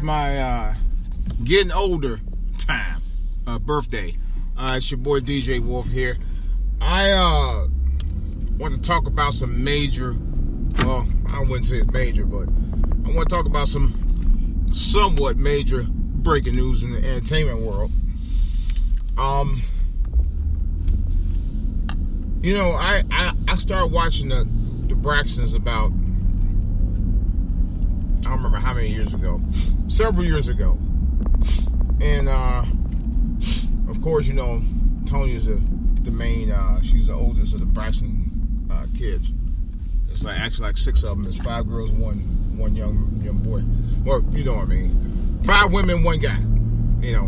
my getting older time, birthday. It's your boy DJ Wolf here. I want to talk about some major, well, I wouldn't say it's major, but I want to talk about some somewhat major breaking news in the entertainment world. You know, I started watching the Braxtons about, I don't remember how many years ago, several years ago. And, of course, you know, Tony's the main, she's the oldest of the Braxton kids. It's actually six of them. There's 5 girls, one young boy. Well, you know what I mean. 5 women, 1 guy. You know,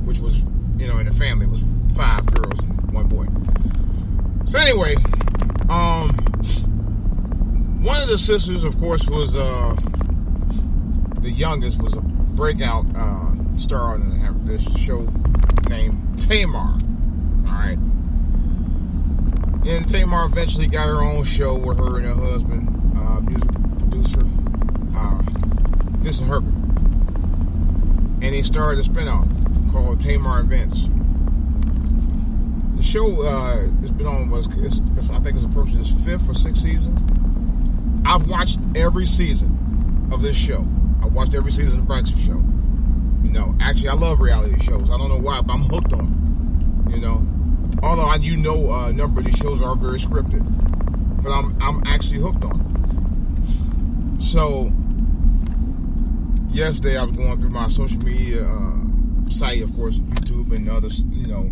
which was, you know, in the family it was 5 girls and 1 boy. So anyway, one of the sisters, of course, was the youngest, was a breakout star on this show named Tamar. Alright. And Tamar eventually got her own show with her and her husband, music producer, Vince and Herbert. And he started a spinoff called Tamar and Vince. The show has been on, I think it's approaching its 5th or 6th season. I've watched every season of this show. I watched every season of the Braxton Show. You know, actually, I love reality shows. I don't know why, but I'm hooked on them. You know, although a number of these shows are very scripted, but I'm actually hooked on them. So yesterday, I was going through my social media site, of course, YouTube and others. You know,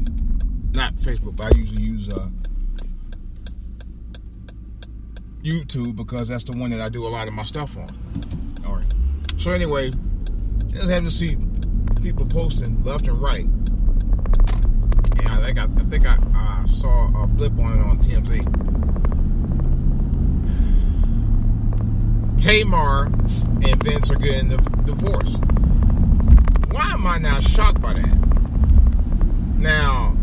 not Facebook, but I usually use YouTube because that's the one that I do a lot of my stuff on. All right. So anyway, just having to see people posting left and right. And I think I saw a blip on it on TMZ. Tamar and Vince are getting the divorce. Why am I now shocked by that? Now,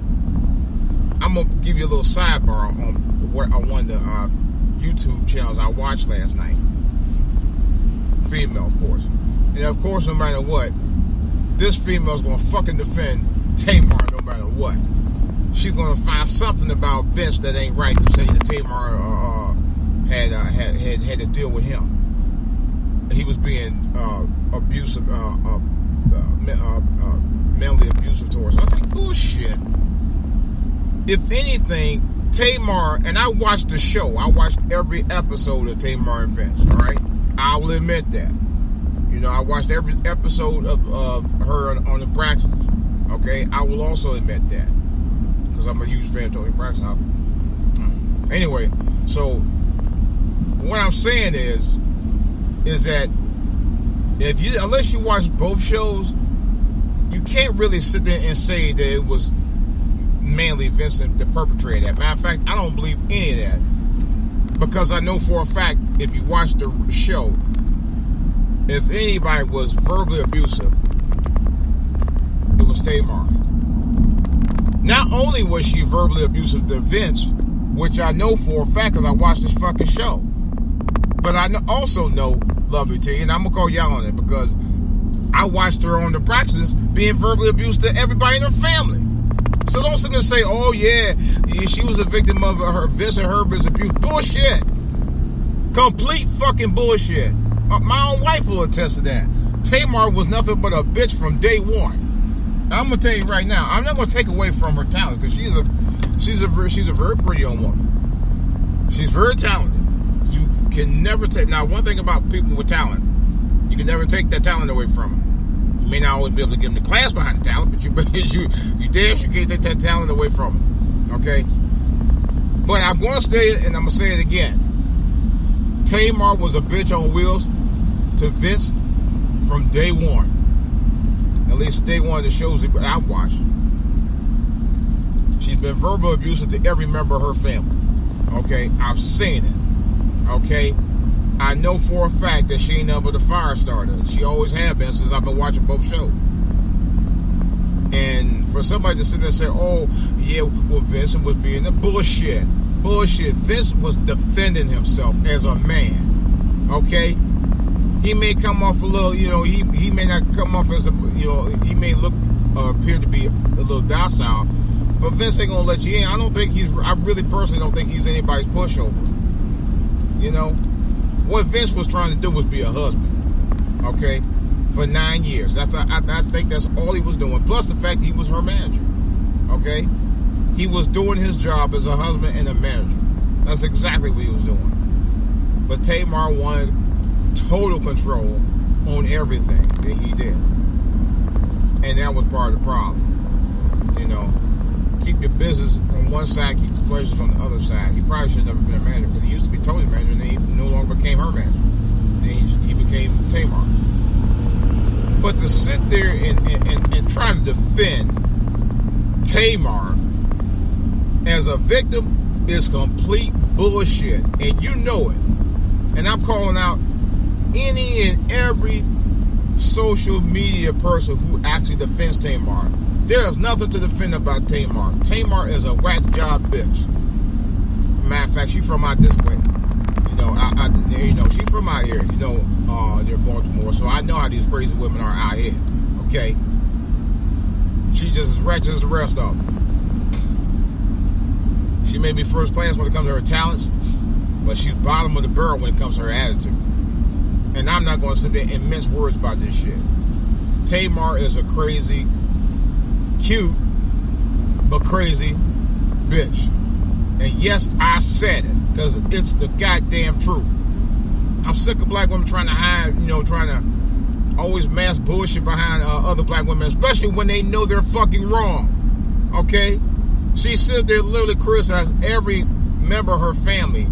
I'm gonna give you a little sidebar on one of the YouTube channels I watched last night. Female, of course. And of course, no matter what, this female's gonna fucking defend Tamar no matter what. She's gonna find something about Vince that ain't right to say that Tamar had to deal with him. He was being abusive, mentally abusive towards her. I was like, bullshit. If anything, Tamar, and I watched the show. I watched every episode of Tamar and Vince, all right? I will admit that. You know, I watched every episode of her on the Braxtons, okay? I will also admit that, because I'm a huge fan of Tony Braxton. Anyway, so what I'm saying is that unless you watch both shows, you can't really sit there and say that it was mainly Vincent that perpetrated that. Matter of fact, I don't believe any of that, because I know for a fact, if you watch the show, if anybody was verbally abusive, it was Tamar. Not only was she verbally abusive to Vince, which I know for a fact because I watched this fucking show, but I also know, lovely T, and I'm gonna call y'all on it because I watched her on the Braxtons being verbally abused to everybody in her family. So don't sit there and say, oh yeah, she was a victim of her Vince and Herbert's abuse. Bullshit. Complete fucking bullshit. My own wife will attest to that. Tamar was nothing but a bitch from day one. Now, I'm gonna tell you right now, I'm not gonna take away from her talent because she's a very pretty young woman. She's very talented. You can never take. Now, one thing about people with talent, you can never take that talent away from them. You may not always be able to give them the class behind the talent, but you damn sure can't take that talent away from them. Okay? But I'm going to say it, and I'm going to say it again. Tamar was a bitch on wheels to Vince from day one. At least day one of the shows that I watched. She's been verbal abusive to every member of her family. Okay? I've seen it. Okay? I know for a fact that she ain't never the fire starter. She always has been since I've been watching both shows. And for somebody to sit there and say, oh, yeah, well, Vincent was being a bullshit. Bullshit. Vince was defending himself as a man. Okay? He may come off a little, he may not come off as he may appear to be a little docile, but Vince ain't gonna let you in. I really personally don't think he's anybody's pushover. What Vince was trying to do was be a husband, okay, for 9 years. I think that's all he was doing. Plus the fact that he was her manager, okay. He was doing his job as a husband and a manager. That's exactly what he was doing. But Tamar wanted total control on everything that he did. And that was part of the problem. Keep your business on one side, keep your pleasures on the other side. He probably should have never been a manager, because he used to be Tony's manager, and then he no longer became her manager. Then he became Tamar's. But to sit there and try to defend Tamar as a victim is complete bullshit, and you know it. And I'm calling out any and every social media person who actually defends Tamar. There's nothing to defend about Tamar. Tamar is a whack job bitch. Matter of fact, she's from out this way. She's from out here. Near Baltimore. So I know how these crazy women are out here. Okay, she's just as wretched as the rest of them. She may be first class when it comes to her talents, but she's bottom of the barrel when it comes to her attitude. And I'm not going to sit there and mince words about this shit. Tamar is a crazy, cute, but crazy bitch. And yes, I said it, because it's the goddamn truth. I'm sick of black women trying to hide, trying to always mask bullshit behind other black women, especially when they know they're fucking wrong. Okay? She sit there literally criticized every member of her family,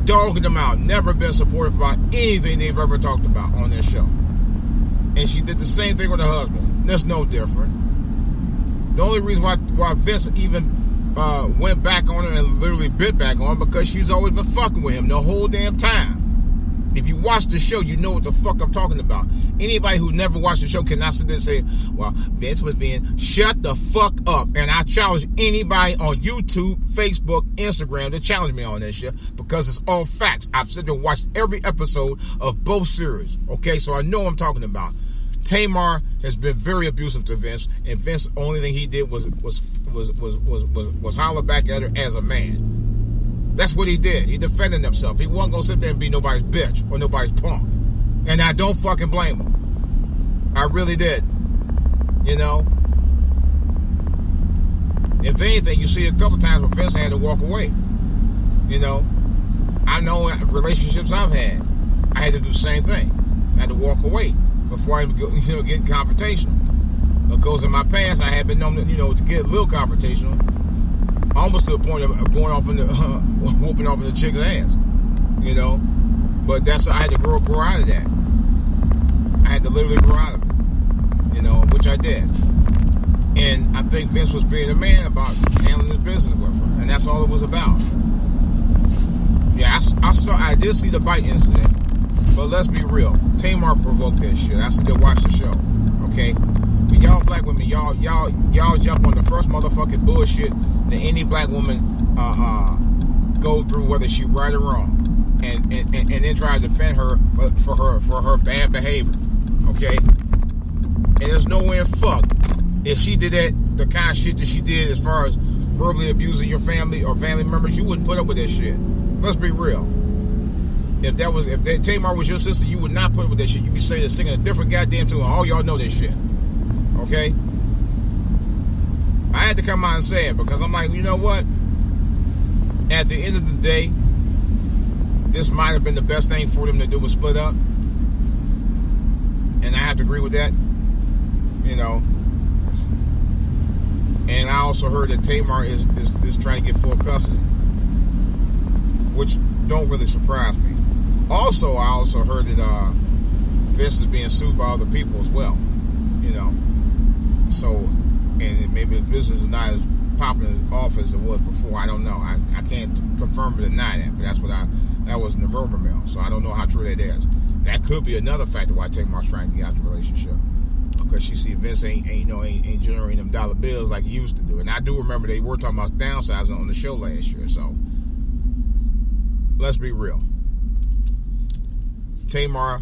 dogging them out, never been supportive about anything they've ever talked about on this show. And she did the same thing with her husband. That's no different. The only reason why Vince even went back on her and literally bit back on her, because she's always been fucking with him the whole damn time. If you watch the show, you know what the fuck I'm talking about. Anybody who never watched the show cannot sit there and say, well, Vince was being, shut the fuck up. And I challenge anybody on YouTube, Facebook, Instagram to challenge me on this shit, because it's all facts. I've sat there and watched every episode of both series. Okay, so I know what I'm talking about. Tamar has been very abusive to Vince, and Vince, the only thing he did was holler back at her as a man. That's what he did. He defended himself. He wasn't going to sit there and be nobody's bitch or nobody's punk. And I don't fucking blame him. I really did. If anything, you see a couple times where Vince had to walk away. I know relationships I've had, I had to do the same thing. I had to walk away before I get confrontational. Because in my past, I had been known to, to get a little confrontational. Almost to the point of going off in the whooping off in the chick's ass, But I had to grow out of that. I had to literally grow out of it, which I did. And I think Vince was being a man about handling his business with her, and that's all it was about. Yeah, I did see the bite incident, but let's be real. Tamar provoked that shit. I still watch the show, okay? But y'all black women, y'all jump on the first motherfucking bullshit that any black woman go through, whether she right or wrong, and then try to defend her for her bad behavior, okay? And there's no way in fuck if she did the kind of shit that she did as far as verbally abusing your family or family members, you wouldn't put up with that shit. Let's be real. If Tamar was your sister, you would not put up with that shit. You'd be singing a different goddamn tune. All y'all know this shit. Okay? I had to come out and say it, because I'm like, you know what? At the end of the day, this might have been the best thing for them to do, was split up. And I have to agree with that. And I also heard that Tamar is trying to get full custody, which don't really surprise me. Also, I also heard that Vince is being sued by other people as well. So, and maybe the business is not as popular off as it was before. I don't know. I can't confirm or deny that, but that was in the rumor mill. So I don't know how true that is. That could be another factor why Tamar's trying to get out the relationship, because she see Vince ain't generating them dollar bills like he used to do. And I do remember they were talking about downsizing on the show last year. So let's be real. Tamar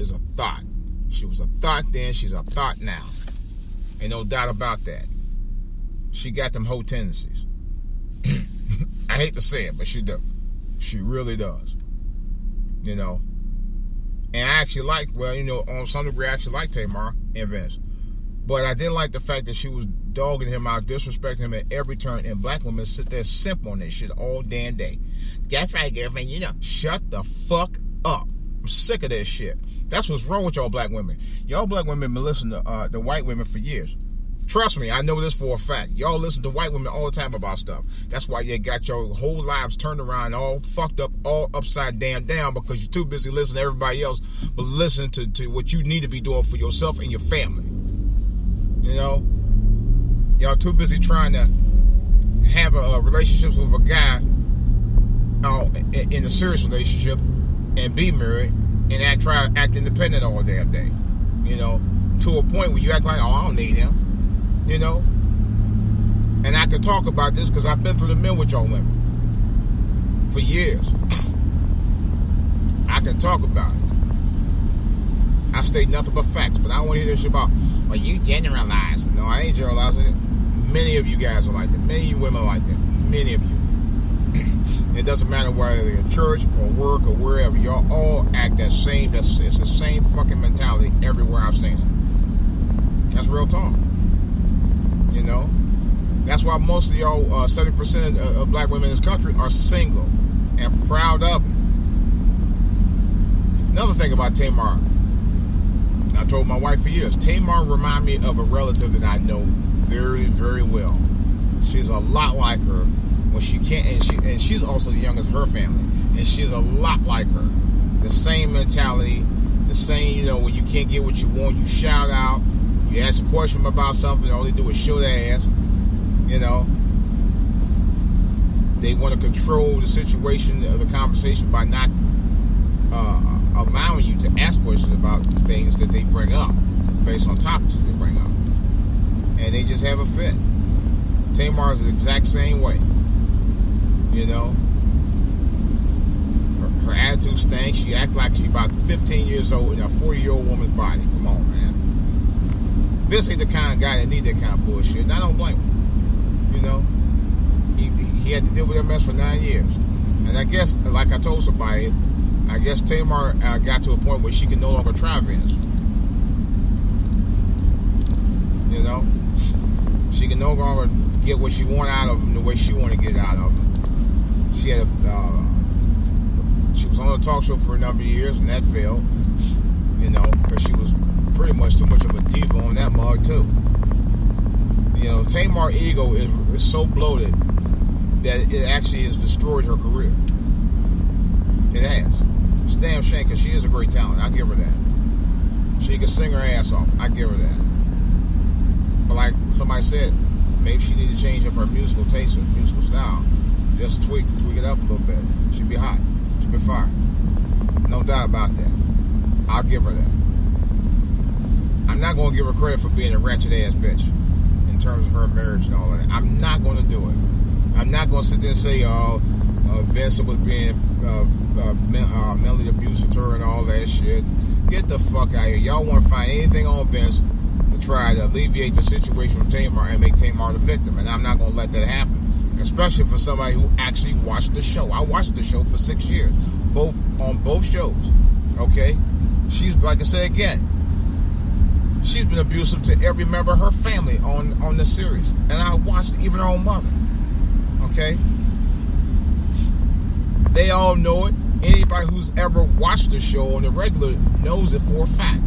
is a thought. She was a thought then, she's a thought now. Ain't no doubt about that. She got them whole tendencies. I hate to say it, but she does. She really does. You know. And I actually like, well, you know, on some degree, I actually like Tamar and Vince. But I didn't like the fact that she was dogging him out, disrespecting him at every turn, and black women sit there simp on this shit all damn day. That's right, girlfriend, you know. Shut the fuck up. I'm sick of this shit. That's what's wrong with y'all black women. Y'all black women been listening to the white women for years. Trust me, I know this for a fact. Y'all listen to white women all the time about stuff. That's why you got your whole lives turned around, all fucked up, all upside down, because you're too busy listening to everybody else, but listen to what you need to be doing for yourself and your family. You know? Y'all too busy trying to have a relationship with a guy in a serious relationship and be married and try to act independent all damn day. You know? To a point where you act like, oh, I don't need him. You know? And I can talk about this because I've been through the mill with y'all women for years. I can talk about it. I state nothing but facts, but I don't want to hear this shit about, well, you generalizing. No, I ain't generalizing it. Many of you guys are like that. Many of you women are like that. Many of you. It doesn't matter whether you're in church or work or wherever. Y'all all act that same. It's the same fucking mentality everywhere I've seen it. That's real talk. You know? That's why most of y'all, 70% of black women in this country are single and proud of it. Another thing about Tamar, I told my wife for years, Tamar reminds me of a relative that I know very, very well. She's a lot like her when she can't, and she's also the youngest of her family, and she's a lot like her. The same mentality, the same, you know, when you can't get what you want, you shout out, you ask a question about something, all they do is show their ass, you know. They want to control the situation of the conversation by not allowing you to ask questions about things that they bring up based on topics that they bring up, and they just have a fit. Tamar is the exact same way, you know. Her attitude stinks. She act like she's about 15 years old in a 40-year-old woman's body. Come on, man. Vince ain't the kind of guy that need that kind of bullshit, and I don't blame him. You know, he had to deal with that mess for 9 years, and I guess, like I told somebody, I guess Tamar got to a point where she can no longer try Vince. You know? She can no longer get what she want out of him the way she want to get out of him. She had she was on a talk show for a number of years, and that failed. You know, because she was pretty much too much of a diva on that mug, too. You know, Tamar's ego is so bloated that it actually has destroyed her career. It has. It's a damn shame because she is a great talent. I'll give her that. She can sing her ass off. I give her that. But like somebody said, maybe she need to change up her musical taste or musical style. Just tweak it up a little bit. She'd be hot. She'd be fire. No doubt about that. I'll give her that. I'm not going to give her credit for being a ratchet ass bitch in terms of her marriage and all of that. I'm not going to do it. I'm not going to sit there and say, Vince was being mentally abusive to her and all that shit. Get the fuck out of here. Y'all want to find anything on Vince to try to alleviate the situation with Tamar and make Tamar the victim, and I'm not going to let that happen, especially for somebody who actually watched the show. I watched the show for 6 years, on both shows. Okay, she's, like I said again, she's been abusive to every member of her family on the series, and I watched even her own mother. Okay. They all know it. Anybody who's ever watched the show on the regular knows it for a fact.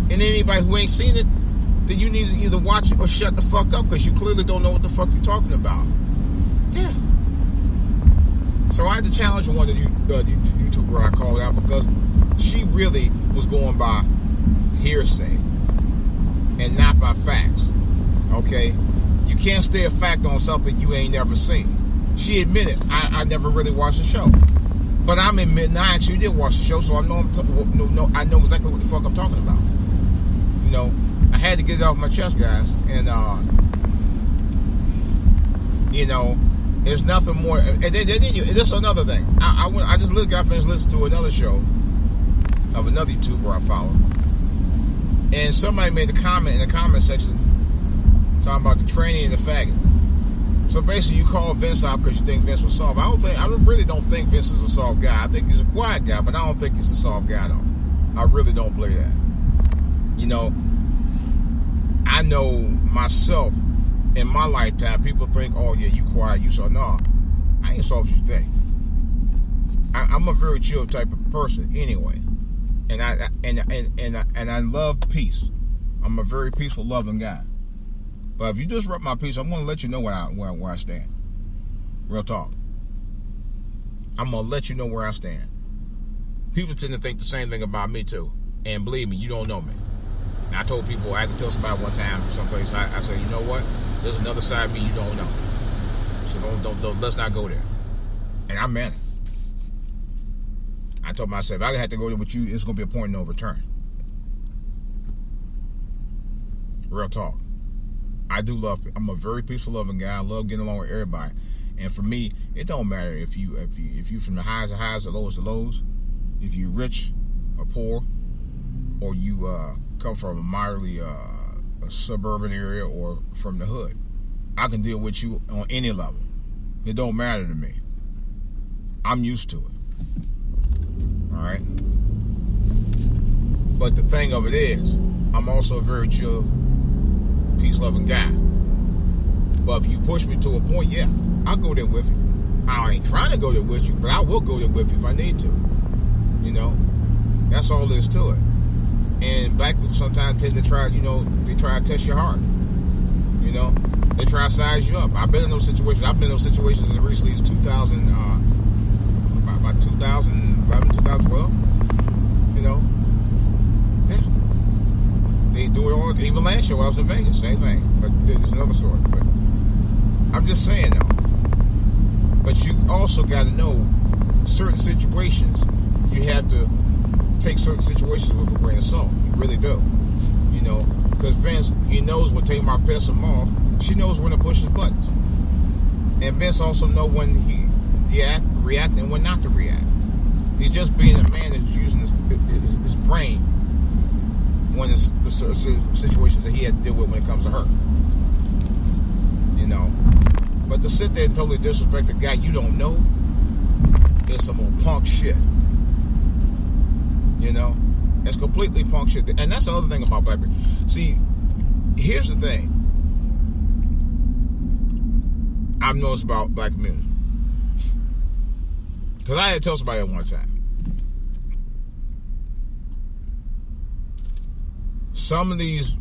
And anybody who ain't seen it, then you need to either watch it or shut the fuck up, because you clearly don't know what the fuck you're talking about. Yeah. So I had to challenge one of the YouTuber I called out, because she really was going by hearsay and not by facts. Okay? You can't stay a fact on something you ain't never seen. She admitted, I never really watched the show. But I'm admitting I actually did watch the show, so I know I know exactly what the fuck I'm talking about. You know, I had to get it off my chest, guys. And, you know, there's nothing more. And then this is another thing. I just got finished listening to another show of another YouTuber I follow. And somebody made a comment in the comment section talking about the tranny and the faggot. So basically, you call Vince out because you think Vince was soft. I really don't think Vince is a soft guy. I think he's a quiet guy, but I don't think he's a soft guy though. I really don't believe that. You know, I know myself in my lifetime. People think, "Oh yeah, you quiet, you soft." No, I ain't soft as you think. I'm a very chill type of person anyway, and I love peace. I'm a very peaceful, loving guy. But if you disrupt my peace, I'm gonna let you know where I stand. Real talk. I'm gonna let you know where I stand. People tend to think the same thing about me too, and believe me, you don't know me. I told people, I can tell somebody one time, someplace, I said, you know what? There's another side of me you don't know. So don't let's not go there. And I meant it. I told myself, if I have to go there with you, it's gonna be a point of no return. Real talk. I do love. I'm a very peaceful, loving guy. I love getting along with everybody. And for me, it don't matter if you from the highs of highs, the lows of lows. If you're rich or poor, or you come from a moderately a suburban area or from the hood, I can deal with you on any level. It don't matter to me. I'm used to it. All right. But the thing of it is, I'm also a very chill, peace-loving guy. But if you push me to a point, yeah, I'll go there with you. I ain't trying to go there with you, but I will go there with you if I need to. You know, that's all there is to it. And black people sometimes tend to try, they try to test your heart. You know, they try to size you up. I've been in those situations. I've been in those situations as recently as 2000, about 2011, 2012. You know, yeah. They do it all. Even last year when I was in Vegas, same thing. But it's another story. But I'm just saying though. But you also got to know certain situations. You have to take certain situations with a grain of salt. You really do. You know, because Vince, he knows when Tamar pisses him off. She knows when to push his buttons. And Vince also knows when he react and when not to react. He's just being a man that's using his brain when it's the situations that he had to deal with when it comes to her. You know. But to sit there and totally disrespect a guy you don't know is some old punk shit. You know? It's completely punk shit. And that's the other thing about black people. See, here's the thing I've noticed about black community. Because I had to tell somebody at one time. Some of these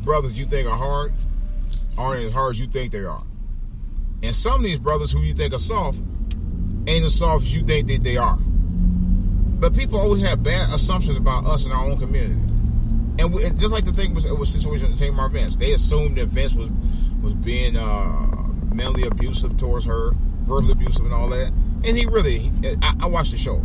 brothers you think are hard aren't as hard as you think they are. And some of these brothers who you think are soft ain't as soft as you think that they are. But people always have bad assumptions about us in our own community. And just like the thing was situation with Tamar and Vince. They assumed that Vince was being mentally abusive towards her, verbally abusive and all that. And he really, I watched the show.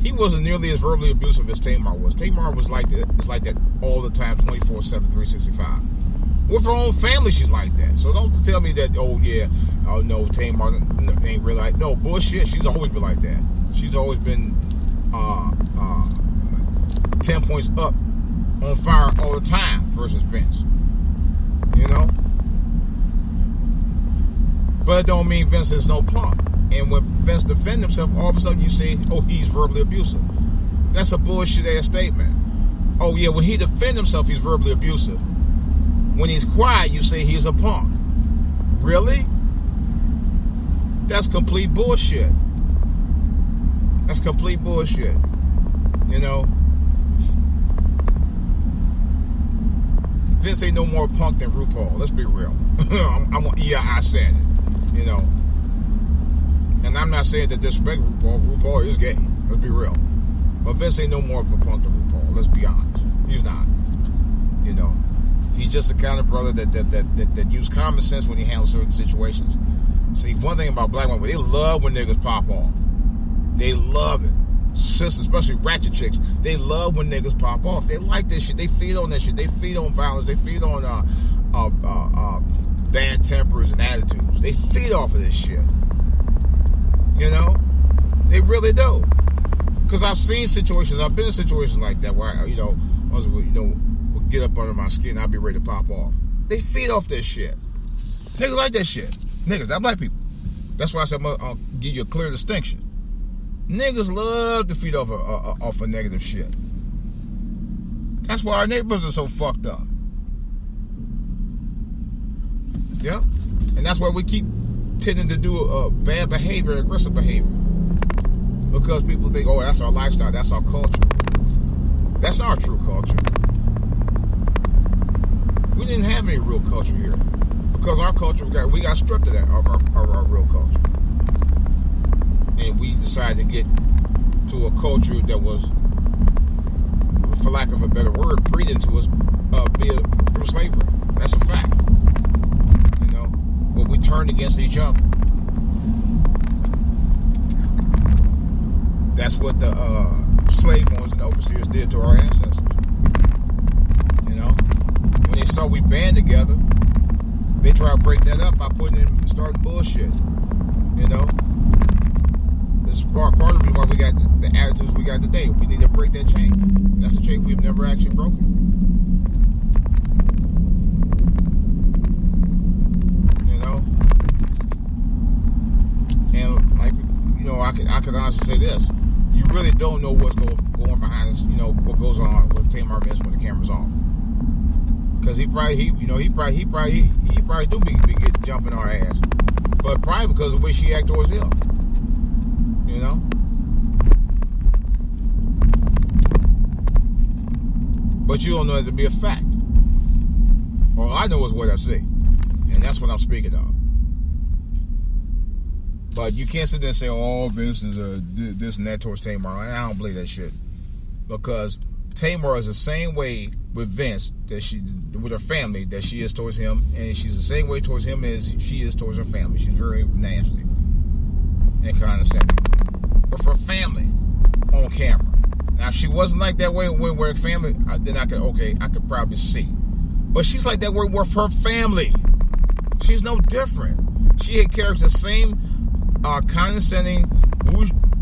He wasn't nearly as verbally abusive as Tamar was. Tamar was like that. It's like that all the time, 24/7, 365. With her own family, she's like that. So don't tell me that, oh no, Tamar ain't really like, no, bullshit. She's always been like that. She's always been 10 points up on fire all the time versus Vince. You know? But it don't mean Vince is no punk. And when Vince defends himself, all of a sudden you say, oh, he's verbally abusive. That's a bullshit ass statement. Oh yeah, when he defends himself, he's verbally abusive. When he's quiet, you say he's a punk. Really? That's complete bullshit. That's complete bullshit. You know? Vince ain't no more punk than RuPaul. Let's be real. I said it. You know? And I'm not saying to disrespect RuPaul. RuPaul is gay. Let's be real. But Vince ain't no more of a punk than RuPaul. Let's be honest. He's not. You know? He's just the kind of brother that use common sense when he handles certain situations. See, one thing about black women, they love when niggas pop off. They love it. Sisters, especially ratchet chicks, they love when niggas pop off. They like this shit. They feed on that shit. They feed on violence. They feed on bad tempers and attitudes. They feed off of this shit. You know? They really do. Because I've seen situations, I've been in situations like that where, we'll get up under my skin, I'll be ready to pop off. They feed off that shit. Niggas like that shit. Niggas, not black people. That's why I said I'll give you a clear distinction. Niggas love to feed off of negative shit. That's why our neighborhoods are so fucked up. Yep. And that's why we keep tending to do bad behavior, aggressive behavior. Because people think, oh, that's our lifestyle, that's our culture. That's not our true culture. We didn't have any real culture here. Because our culture, we got stripped of that, of our real culture. And we decided to get to a culture that was, for lack of a better word, breed into us through slavery. That's a fact. But we turned against each other. That's what the slave owners and overseers did to our ancestors. When they saw we band together, they try to break that up by starting bullshit. This is part of the reason why we got the attitudes we got today. We need to break that chain. That's a chain we've never actually broken. And I could honestly say this: you really don't know what's going behind us. What goes on with Tamar and Vince when the camera's on. Because he probably do be getting jumping our ass, but probably because of the way she act towards him. But you don't know that to be a fact. All I know is what I see, and that's what I'm speaking of. But you can't sit there and say, oh, Vince is this and that towards Tamar. I don't believe that shit. Because Tamar is the same way with Vince, with her family, that she is towards him. And she's the same way towards him as she is towards her family. She's very nasty and condescending. With her family on camera. Now, if she wasn't like that way with her family, then I could probably see. But she's like that way with her family. She's no different. She carries the same condescending,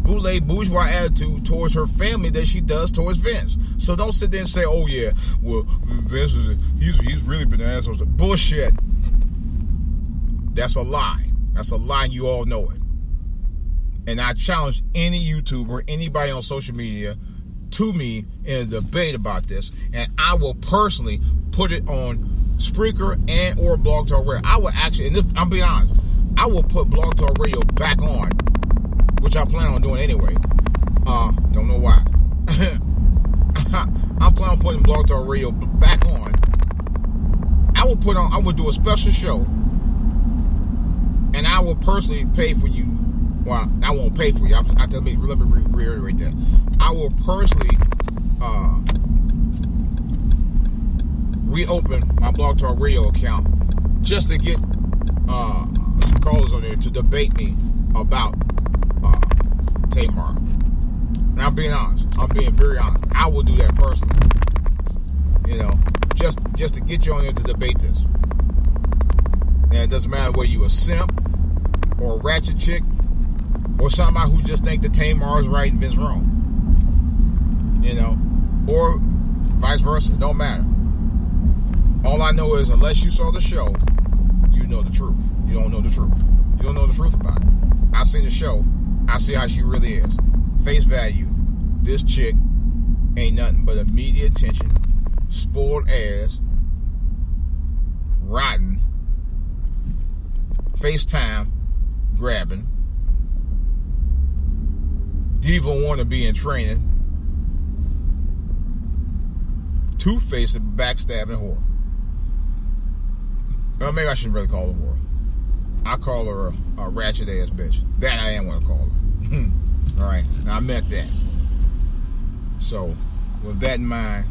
bourgeois attitude towards her family that she does towards Vince. So don't sit there and say, oh yeah, well, Vince he's really been an asshole. Bullshit. That's a lie. That's a lie, and you all know it. And I challenge any YouTuber, anybody on social media, to me in a debate about this, and I will personally put it on Spreaker and or Blog Talk Radio. I will actually, and I'm being honest, I will put Blog Talk Radio back on, which I plan on doing anyway. Don't know why. I'm planning on putting Blog Talk Radio back on. I will do a special show, and I will personally pay for you. Well, I won't pay for you. Let me reiterate that. I will personally reopen my Blog Talk Radio account just to get some callers on there to debate me about Tamar. And I'm being honest. I'm being very honest. I will do that personally. Just to get you on there to debate this. And it doesn't matter whether you a simp or a ratchet chick or somebody who just think that Tamar is right and Vince wrong. Or vice versa. It don't matter. All I know is unless you saw the show, you know the truth. You don't know the truth. You don't know the truth about it. I seen the show. I see how she really is. Face value. This chick ain't nothing but a media attention, spoiled ass, rotten, FaceTime grabbing, diva wannabe in training, two-faced backstabbing whore. Well, maybe I shouldn't really call her a whore. I call her a ratchet ass bitch. That I am what I call her. Alright, now I meant that. So, with that in mind,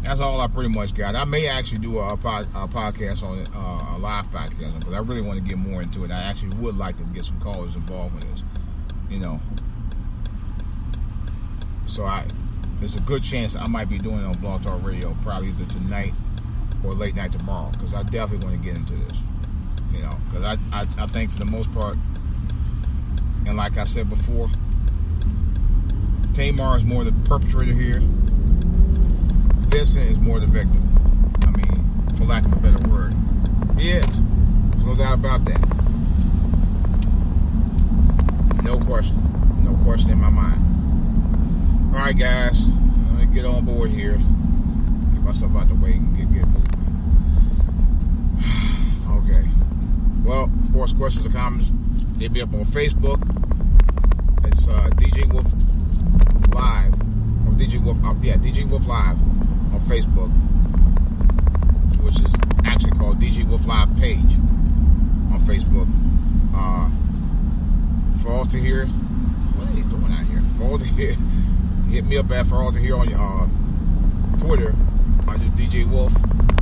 that's all I pretty much got. I may actually do a podcast on it, a live podcast, because I really want to get more into it. I actually would like to get some callers involved in this, So there's a good chance I might be doing it on Blog Talk Radio probably either tonight or late night tomorrow, because I definitely want to get into this. Because I think for the most part, and like I said before, Tamar is more the perpetrator here. Vincent is more the victim. I mean, for lack of a better word. He is. There's no doubt about that. No question. No question in my mind. Alright, guys. Let me get on board here. Get myself out the way and get moving. Okay. Well, of course, questions or comments, hit me up on Facebook. It's DJ Wolf Live. Or DJ Wolf, DJ Wolf Live on Facebook, which is actually called DJ Wolf Live page on Facebook. For all to hear, what are they doing out here? For all to hear, hit me up at For All to Hear on your Twitter under DJ Wolf.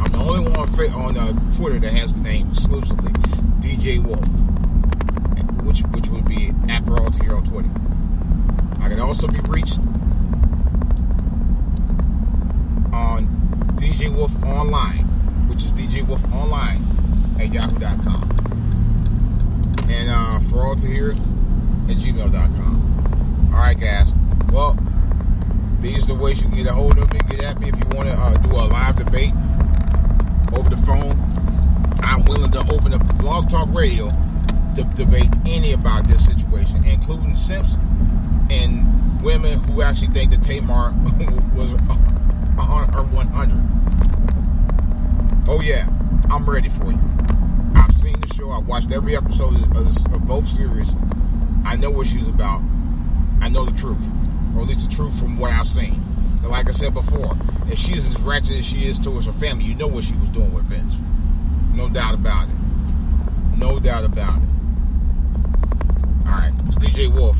I'm the only one on Twitter that has the name exclusively DJ Wolf, which would be at For All to Hear on Twitter. I can also be reached on DJ Wolf Online, which is DJ Wolf Online at yahoo.com, and For All to Hear at gmail.com. Alright, guys. Well, these are the ways you can get a hold of me, get at me if you want to do a live debate over the phone. I'm willing to open up Blog Talk Radio to debate any about this situation, including simps and women who actually think that Tamar was 100. Oh yeah, I'm ready for you. I've seen the show. I watched every episode of both series. I know what she's about. I know the truth, or at least the truth from what I've seen. And like I said before, if she's as ratchet as she is towards her family, you know what she was doing with Vince. No doubt about it. No doubt about it. All right, it's DJ Wolf.